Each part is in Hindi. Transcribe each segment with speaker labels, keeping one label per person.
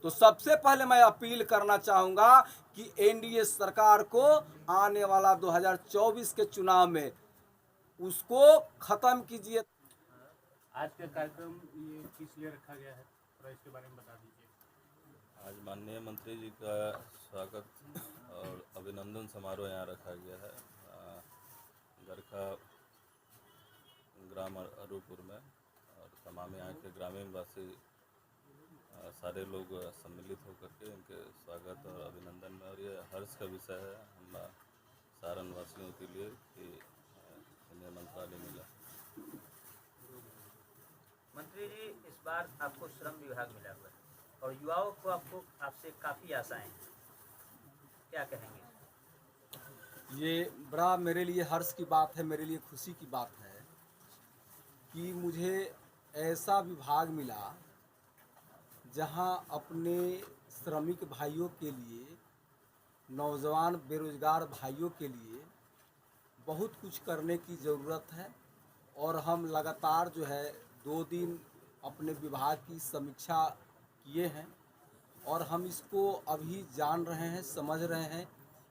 Speaker 1: तो सबसे पहले मैं अपील करना चाहूँगा कि एनडीए सरकार को आने वाला 2024 के चुनाव में उसको ख़त्म कीजिए।
Speaker 2: आज का कार्यक्रम ये किस लिए रखा गया है, थोड़ा इसके बारे में बता दीजिए।
Speaker 3: आज माननीय मंत्री जी का स्वागत और अभिनंदन समारोह यहाँ रखा गया है गरखा ग्राम अरूपुर में, और तमाम यहाँ के ग्रामीणवासी सारे लोग सम्मिलित होकर के इनके स्वागत और अभिनंदन में। और ये हर्ष का विषय है हम सारण वासियों के लिए कि इन्हें मंत्रालय मिला।
Speaker 4: मंत्री जी, इस बार आपको श्रम विभाग मिला हुआ है और युवाओं को आपसे काफ़ी आशाएं हैं, क्या कहेंगे?
Speaker 1: ये बड़ा मेरे लिए हर्ष की बात है, मेरे लिए खुशी की बात है कि मुझे ऐसा विभाग मिला जहां अपने श्रमिक भाइयों के लिए, नौजवान बेरोजगार भाइयों के लिए बहुत कुछ करने की ज़रूरत है। और हम लगातार जो है 2 दिन अपने विभाग की समीक्षा किए हैं और हम इसको अभी जान रहे हैं, समझ रहे हैं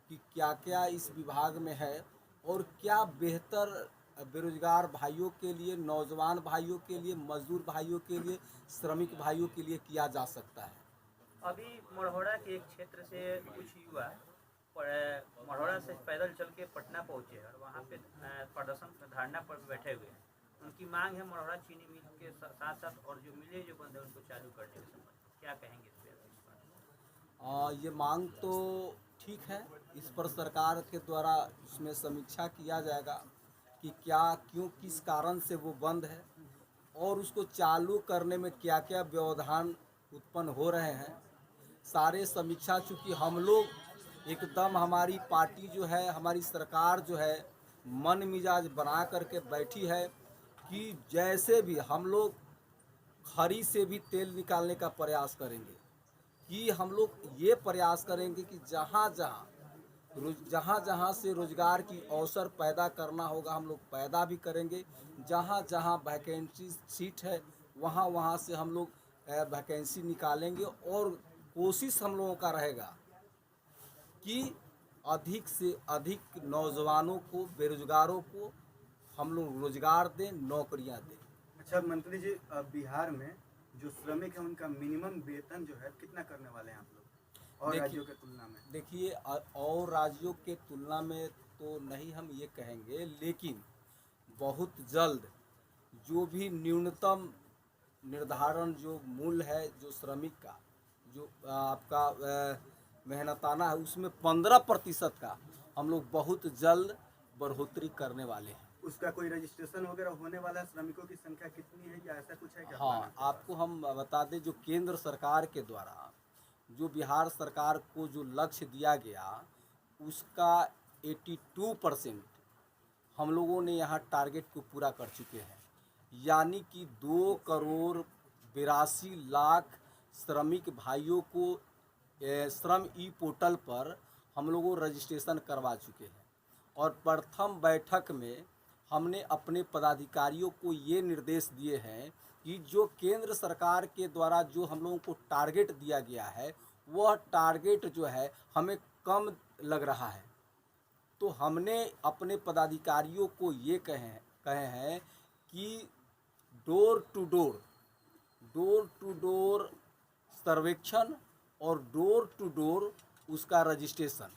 Speaker 1: कि क्या क्या इस विभाग में है और क्या बेहतर बेरोजगार भाइयों के लिए, नौजवान भाइयों के लिए, मजदूर भाइयों के लिए, श्रमिक भाइयों के लिए किया जा सकता है।
Speaker 4: अभी मढ़ौरा के एक क्षेत्र से कुछ युवा मढ़ौरा से पैदल चल के पटना पहुँचे और वहाँ पे प्रदर्शन धरना पर बैठे हुए हैं। उनकी मांग है मढ़ौरा चीनी मिल के साथ साथ और जो मिलें जो बंद है उनको चालू करने के संबंध में क्या कहेंगे इस पर?
Speaker 1: ये मांग तो ठीक है, इस पर सरकार के द्वारा इसमें समीक्षा किया जाएगा कि क्या, क्यों, किस कारण से वो बंद है और उसको चालू करने में क्या क्या व्यवधान उत्पन्न हो रहे हैं। सारे समीक्षा, चूँकि हम लोग एकदम, हमारी पार्टी जो है, हमारी सरकार जो है मन मिजाज बना करके बैठी है कि जैसे भी हम लोग खरी से भी तेल निकालने का प्रयास करेंगे, कि हम लोग ये प्रयास करेंगे कि जहाँ जहाँ से रोज़गार की अवसर पैदा करना होगा हम लोग पैदा भी करेंगे। जहाँ जहाँ वैकेंसी सीट है वहाँ वहाँ से हम लोग वैकेंसी निकालेंगे और कोशिश हम लोगों का रहेगा कि अधिक से अधिक नौजवानों को, बेरोजगारों को हम लोग रोजगार दें, नौकरियां दें।
Speaker 2: अच्छा मंत्री जी, बिहार में जो श्रमिक है उनका मिनिमम वेतन जो है कितना करने वाले हैं आप लोग और राज्यों के तुलना में?
Speaker 1: देखिए, और राज्यों के तुलना में तो नहीं हम ये कहेंगे, लेकिन बहुत जल्द जो भी न्यूनतम निर्धारण जो मूल्य है, जो श्रमिक का जो आपका मेहनताना है, उसमें 15% का हम लोग बहुत जल्द बढ़ोतरी करने वाले हैं।
Speaker 2: उसका कोई रजिस्ट्रेशन वगैरह होने वाला है? श्रमिकों की संख्या कितनी है या ऐसा कुछ है क्या?
Speaker 1: हाँ, आपको हम बता दें, जो केंद्र सरकार के द्वारा जो बिहार सरकार को जो लक्ष्य दिया गया उसका 82% हम लोगों ने यहाँ टारगेट को पूरा कर चुके हैं। यानी कि 2,82,00,000 श्रमिक भाइयों को श्रम ई पोर्टल पर हम लोगों रजिस्ट्रेशन करवा चुके हैं। और प्रथम बैठक में हमने अपने पदाधिकारियों को ये निर्देश दिए हैं कि जो केंद्र सरकार के द्वारा जो हम लोगों को टारगेट दिया गया है वह टारगेट जो है हमें कम लग रहा है। तो हमने अपने पदाधिकारियों को ये कहे हैं कि डोर टू डोर सर्वेक्षण और डोर टू डोर उसका रजिस्ट्रेशन,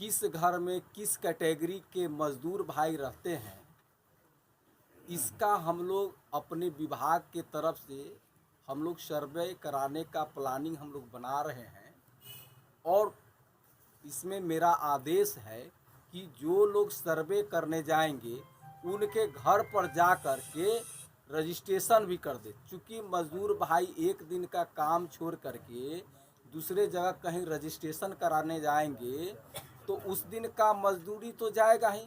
Speaker 1: किस घर में किस कैटेगरी के मजदूर भाई रहते हैं, इसका हम लोग अपने विभाग के तरफ से हम लोग सर्वे कराने का प्लानिंग हम लोग बना रहे हैं। और इसमें मेरा आदेश है कि जो लोग सर्वे करने जाएंगे उनके घर पर जा कर के रजिस्ट्रेशन भी कर दे। चूँकि मजदूर भाई एक दिन का काम छोड़ करके दूसरे जगह कहीं रजिस्ट्रेशन कराने जाएंगे तो उस दिन का मजदूरी तो जाएगा ही।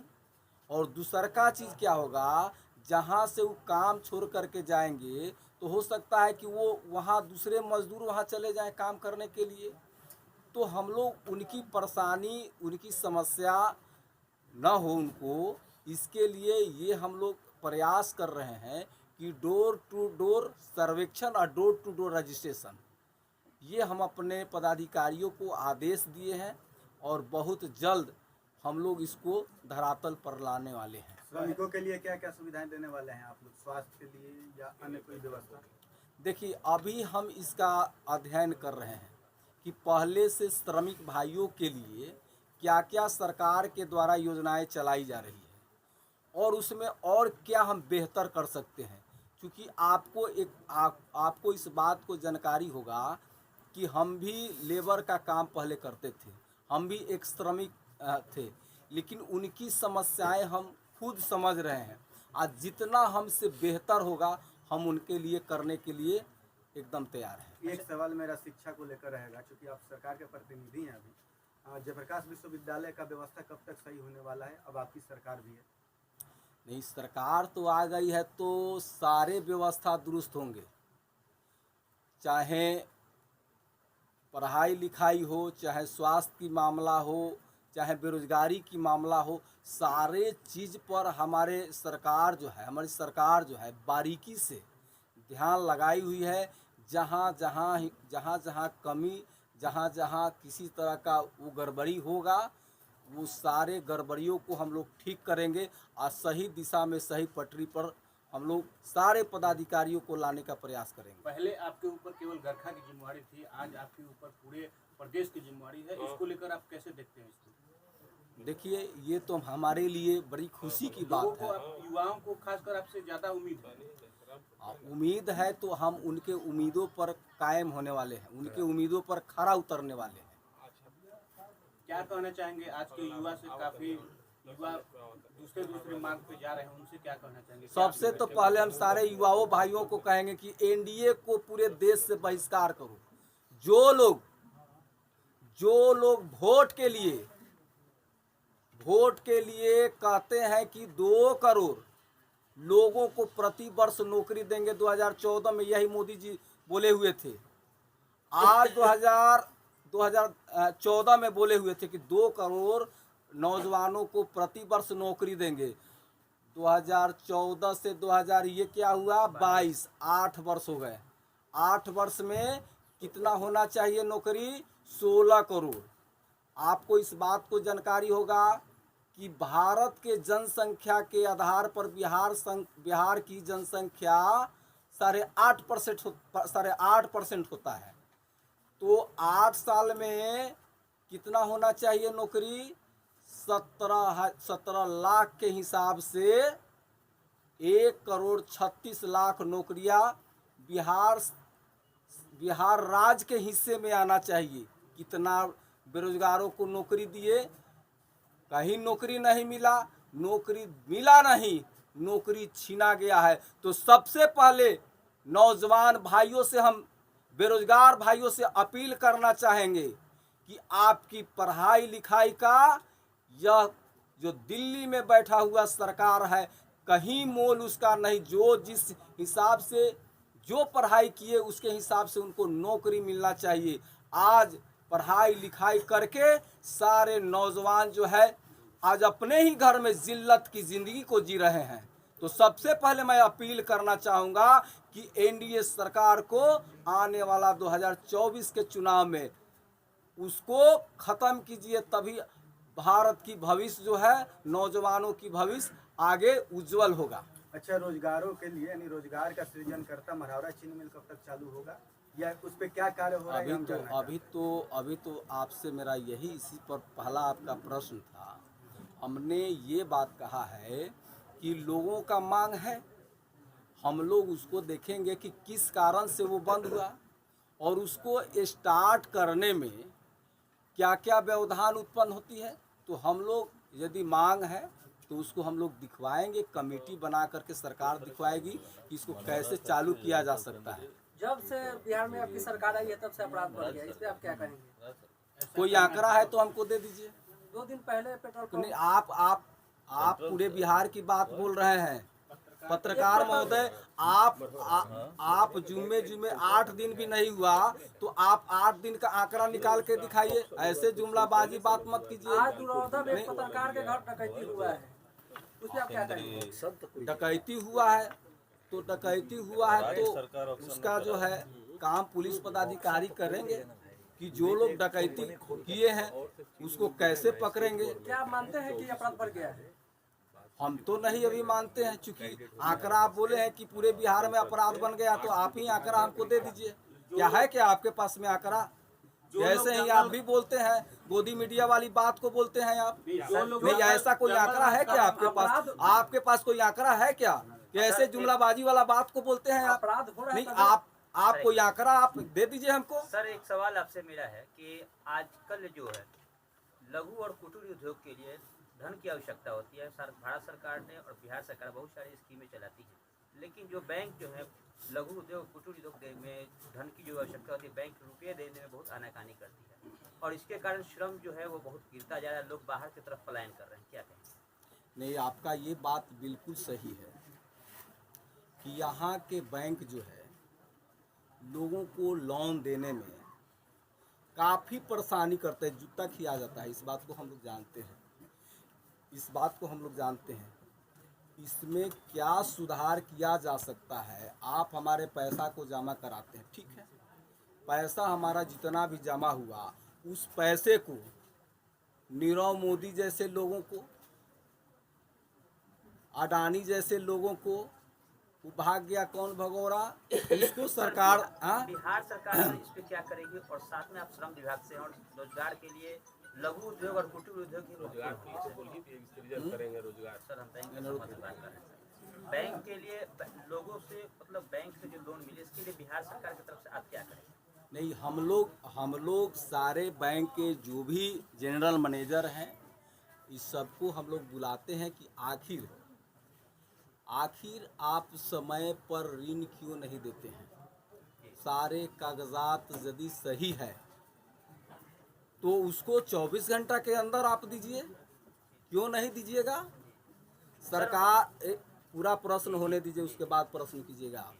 Speaker 1: और दूसर का चीज़ क्या होगा, जहाँ से वो काम छोड़ करके जाएंगे तो हो सकता है कि वो वहाँ दूसरे मजदूर वहाँ चले जाएं काम करने के लिए। तो हम लोग उनकी परेशानी, उनकी समस्या न हो उनको, इसके लिए ये हम लोग प्रयास कर रहे हैं कि डोर टू डोर सर्वेक्षण और डोर टू डोर रजिस्ट्रेशन ये हम अपने पदाधिकारियों को आदेश दिए हैं और बहुत जल्द हम लोग इसको धरातल पर लाने वाले हैं।
Speaker 2: श्रमिकों के लिए क्या क्या सुविधाएं देने वाले हैं आप लोग, स्वास्थ्य के लिए या अन्य कोई व्यवस्था?
Speaker 1: देखिए, अभी हम इसका अध्ययन कर रहे हैं कि पहले से श्रमिक भाइयों के लिए क्या क्या सरकार के द्वारा योजनाएं चलाई जा रही है और उसमें और क्या हम बेहतर कर सकते हैं। क्योंकि आपको इस बात को जानकारी होगा कि हम भी लेबर का काम पहले करते थे, हम भी एक श्रमिक थे, लेकिन उनकी समस्याएं हम खुद समझ रहे हैं। आज जितना हमसे बेहतर होगा हम उनके लिए करने के लिए एकदम तैयार हैं।
Speaker 2: एक सवाल मेरा शिक्षा को लेकर रहेगा, क्योंकि आप सरकार के प्रतिनिधि हैं। अभी जयप्रकाश विश्वविद्यालय का व्यवस्था कब तक सही होने वाला है? अब आपकी सरकार भी है।
Speaker 1: नहीं, सरकार तो आ गई है तो सारे व्यवस्था दुरुस्त होंगे, चाहे पढ़ाई लिखाई हो, चाहे स्वास्थ्य की मामला हो, चाहे बेरोजगारी की मामला हो, सारे चीज़ पर हमारी सरकार जो है बारीकी से ध्यान लगाई हुई है। जहाँ जहाँ कमी, जहाँ किसी तरह का वो गड़बड़ी होगा, वो सारे गड़बड़ियों को हम लोग ठीक करेंगे और सही दिशा में, सही पटरी पर हम लोग सारे पदाधिकारियों को लाने का प्रयास करेंगे।
Speaker 5: पहले आपके ऊपर केवल गरखा की जिम्मेवारी थी, आज आपके ऊपर पूरे प्रदेश की जिम्मेवारी है। इसको लेकर आप कैसे देखते हैं इसको?
Speaker 1: देखिए, ये तो हमारे लिए बड़ी खुशी की बात है।
Speaker 5: युवाओं को खासकर आपसे ज़्यादा उम्मीद है।
Speaker 1: उम्मीद है तो हम उनके उम्मीदों पर कायम होने वाले हैं, उनके उम्मीदों पर खरा उतरने वाले हैं।
Speaker 5: क्या कहना चाहेंगे? आज के युवा से काफ़ी युवा दूसरे मार्ग पे जा रहे हैं, उनसे क्या कहना चाहेंगे?
Speaker 1: सबसे तो पहले हम सारे युवाओं भाइयों को कहेंगे कि एनडीए को पूरे देश से बहिष्कार करो। जो लोग वोट के लिए कहते हैं कि 2 करोड़ लोगों को प्रति वर्ष नौकरी देंगे, 2014 में यही मोदी जी बोले हुए थे। आज 2014 में बोले हुए थे कि 2 करोड़ नौजवानों को प्रति वर्ष नौकरी देंगे। 2014 से 2000 ये क्या हुआ, 22, 8 वर्ष हो गए। 8 वर्ष में कितना होना चाहिए नौकरी? 16 करोड़। आपको इस बात को जानकारी होगा कि भारत के जनसंख्या के आधार पर बिहार की जनसंख्या 8.5% होता है। तो 8 साल में कितना होना चाहिए नौकरी? 17 लाख के हिसाब से 1,36,00,000 नौकरियां बिहार राज्य के हिस्से में आना चाहिए। कितना बेरोजगारों को नौकरी दिए? कहीं नौकरी नहीं मिला, नौकरी मिला नहीं, नौकरी छीना गया है। तो सबसे पहले नौजवान भाइयों से, हम बेरोजगार भाइयों से अपील करना चाहेंगे कि आपकी पढ़ाई लिखाई का यह जो दिल्ली में बैठा हुआ सरकार है, कहीं मोल उसका नहीं। जो जिस हिसाब से जो पढ़ाई किए उसके हिसाब से उनको नौकरी मिलना चाहिए। आज पढ़ाई लिखाई करके सारे नौजवान जो है आज अपने ही घर में जिल्लत की ज़िंदगी को जी रहे हैं। तो सबसे पहले मैं अपील करना चाहूँगा कि एनडीए सरकार को आने वाला 2024 के चुनाव में उसको ख़त्म कीजिए, तभी भारत की भविष्य जो है, नौजवानों की भविष्य आगे उज्जवल होगा।
Speaker 2: अच्छा, रोजगारों के लिए यानी रोजगार का सृजन करता मढ़ौरा चीनी मिल कब तक चालू होगा, या उस पर क्या कार्य हो रहा है?
Speaker 1: अभी तो आपसे मेरा यही इसी पर पहला आपका प्रश्न था। हमने ये बात कहा है कि लोगों का मांग है, हम लोग उसको देखेंगे कि किस कारण से वो बंद हुआ और उसको स्टार्ट करने में क्या क्या व्यवधान उत्पन्न होती है। तो हम लोग यदि मांग है तो उसको हम लोग दिखवाएंगे, कमेटी बना करके सरकार दिखवाएगी कि इसको कैसे चालू किया जा सकता है।
Speaker 6: जब से बिहार में आपकी सरकार आई है तब से अपराध बढ़ गया, इस पे आप क्या कहेंगे?
Speaker 1: कोई आंकड़ा है तो हमको दे दीजिए।
Speaker 6: 2 दिन पहले पेट्रोल पंप
Speaker 1: नहीं, आप पूरे बिहार की बात बोल रहे हैं। पत्रकार महोदय, आप जुम्मे 8 दिन भी नहीं हुआ तो आप 8 दिन का आंकड़ा निकाल के दिखाइए। ऐसे जुमलाबाजी बात मत कीजिए।
Speaker 6: आज दुरौदा में एक पत्रकार के घर डकैती हुआ है, उसमें आप क्या कहेंगे?
Speaker 1: डकैती हुआ है तो उसका जो है काम पुलिस पदाधिकारी करेंगे कि जो लोग डकैती किए हैं उसको कैसे पकड़ेंगे।
Speaker 6: क्या आप मानते हैं कि अपराध बढ़ गया है?
Speaker 1: हम तो नहीं अभी मानते हैं, चूंकि आंकड़ा आप बोले हैं कि पूरे बिहार में अपराध बन गया, तो आप ही आंकड़ा हमको दे दीजिए। क्या है क्या आपके पास में आंकड़ा? जैसे ही आप भी बोलते हैं, गोदी मीडिया वाली बात को बोलते हैं आप। नहीं, ऐसा कोई आंकड़ा है क्या आपके पास? आपके पास कोई आंकड़ा है क्या कि ऐसे जुमलाबाजी वाला बात को बोलते हैं आप?
Speaker 6: अपराध हो रहा है
Speaker 1: नहीं,
Speaker 6: तभी-
Speaker 1: आप कोई आंकड़ा आप दे दीजिए हमको।
Speaker 4: सर एक सवाल आपसे मेरा है कि आजकल जो है लघु और कुटीर उद्योग के लिए धन की आवश्यकता होती है। भारत सरकार ने और बिहार सरकार बहुत सारी स्कीमें चलाती है, लेकिन जो बैंक जो है लघु उद्योग कुटीर उद्योग में धन की जो आवश्यकता होती है, बैंक रुपये देने में बहुत आनाकानी करती है, और इसके कारण श्रम जो है वो बहुत गिरता जा रहा है। लोग बाहर की तरफ पलायन कर रहे हैं, क्या कहें?
Speaker 1: नहीं, आपका ये बात बिल्कुल सही है कि यहाँ के बैंक जो है लोगों को लोन देने में काफ़ी परेशानी करते हैं, जूता खिया जाता है। इस बात को हम लोग जानते हैं, इस बात को हम लोग जानते हैं। इसमें क्या सुधार किया जा सकता है? आप हमारे पैसा को जमा कराते हैं, ठीक है, पैसा हमारा जितना भी जमा हुआ उस पैसे को नीरव मोदी जैसे लोगों को, अडानी जैसे लोगों को वो भाग गया कौन भगोरा, इसको सरकार
Speaker 4: बिहार सरकार इस पे क्या करेगी? और साथ में आप श्रम विभाग से और रोजगार के लिए लघु उद्योग और कुटीर उद्योग की रोजगार
Speaker 7: करेंगे रोजगार।
Speaker 4: सर हम बैंक के संबंध में बात कर रहे हैं। बैंक के लिए लोगों से मतलब बैंक से जो लोन मिले इसके लिए बिहार सरकार की तरफ से आप क्या करेंगे?
Speaker 1: नहीं, हम लोग सारे बैंक के जो भी जनरल मैनेजर हैं इस सबको हम लोग बुलाते हैं कि आखिर आप समय पर ऋण क्यों नहीं देते हैं? सारे कागजात यदि सही है तो उसको 24 घंटा के अंदर आप दीजिए, क्यों नहीं दीजिएगा? सरकार पूरा प्रश्न होने दीजिए, उसके बाद प्रश्न कीजिएगा।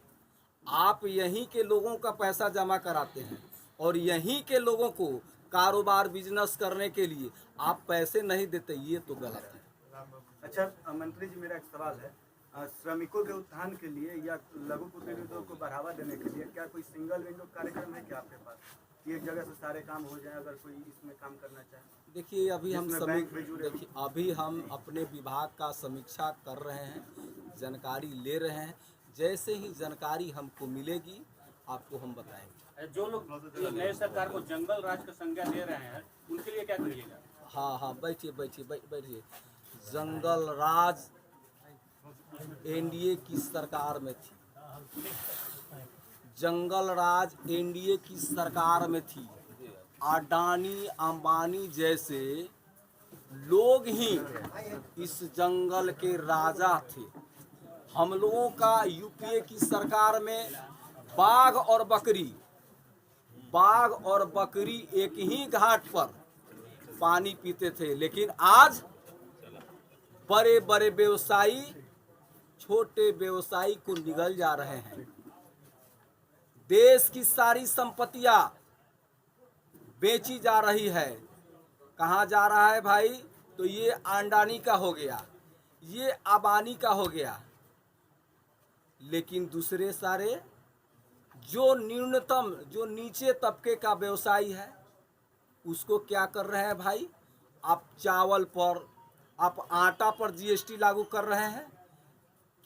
Speaker 1: आप यहीं के लोगों का पैसा जमा कराते हैं और यहीं के लोगों को कारोबार बिजनेस करने के लिए आप पैसे नहीं देते, ये तो गलत है।
Speaker 2: अच्छा मंत्री जी, मेरा एक सवाल है, श्रमिकों के उत्थान के लिए या लघु कुटीर उद्योग को बढ़ावा देने के लिए क्या कोई सिंगल विंडो कार्यक्रम है क्या आपके पास कि एक जगह से सारे काम हो जाए अगर कोई इसमें काम करना चाहे?
Speaker 1: देखिए, अभी हम अपने विभाग का समीक्षा कर रहे हैं, जानकारी ले रहे हैं। जैसे ही जानकारी हमको मिलेगी आपको हम बताएंगे।
Speaker 5: जो लोग नए सरकार को जंगल राज का संज्ञा दे रहे हैं उनके लिए क्या करिएगा?
Speaker 1: हाँ, बैठिए। जंगल राज एनडीए की सरकार में थी, जंगल राज एनडीए की सरकार में थी। अडानी अंबानी जैसे लोग ही इस जंगल के राजा थे। हम लोगों का यूपीए की सरकार में बाघ और बकरी एक ही घाट पर पानी पीते थे, लेकिन आज बड़े बड़े व्यवसायी छोटे व्यवसायी को निगल जा रहे हैं। देश की सारी संपत्तियां बेची जा रही है। कहाँ जा रहा है भाई? तो ये अंडानी का हो गया, ये अबानी का हो गया, लेकिन दूसरे सारे जो न्यूनतम जो नीचे तबके का व्यवसायी है उसको क्या कर रहे हैं भाई? आप चावल पर, आप आटा पर जीएसटी लागू कर रहे हैं।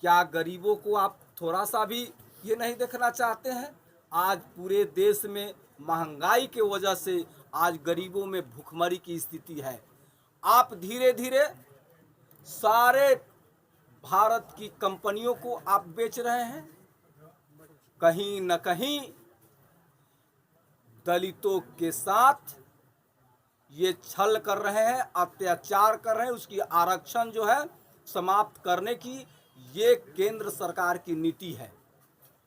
Speaker 1: क्या गरीबों को आप थोड़ा सा भी ये नहीं देखना चाहते हैं? आज पूरे देश में महंगाई के वजह से आज गरीबों में भूखमरी की स्थिति है। आप धीरे धीरे सारे भारत की कंपनियों को आप बेच रहे हैं। कहीं न कहीं दलितों के साथ ये छल कर रहे हैं, अत्याचार कर रहे हैं। उसकी आरक्षण जो है समाप्त करने की ये केंद्र सरकार की नीति है।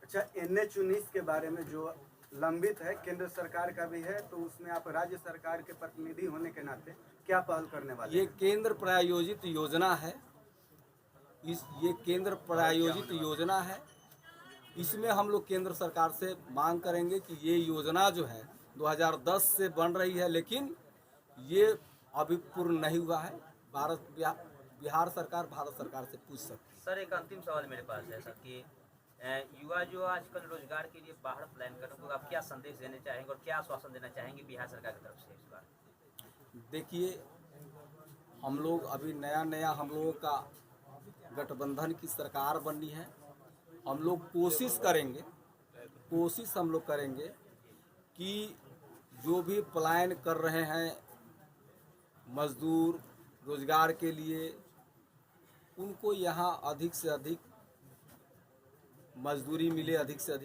Speaker 2: अच्छा, NH-19 के बारे में जो लंबित है, केंद्र सरकार का भी है, तो उसमें आप राज्य सरकार के प्रतिनिधि होने के नाते क्या पहल करने वाले
Speaker 1: ये
Speaker 2: हैं?
Speaker 1: केंद्र प्रायोजित योजना है। ये केंद्र प्रायोजित योजना है। इसमें हम लोग केंद्र सरकार से मांग करेंगे कि ये योजना जो है 2010 से बन रही है, लेकिन ये अभी पूर्ण नहीं हुआ है। बिहार सरकार भारत सरकार से पूछ सकती है।
Speaker 4: सर एक अंतिम सवाल मेरे पास है सर कि युवा जो आजकल रोजगार के लिए बाहर प्लान कर रहे हैं, आप क्या संदेश देना चाहेंगे और क्या आश्वासन देना चाहेंगे बिहार सरकार की तरफ से इस बार?
Speaker 1: देखिए, हम लोग अभी नया नया हम लोगों का गठबंधन की सरकार बनी है। हम लोग कोशिश हम लोग करेंगे कि जो भी पलायन कर रहे हैं मजदूर रोजगार के लिए, उनको यहाँ अधिक से अधिक मजदूरी मिले, अधिक से अधिक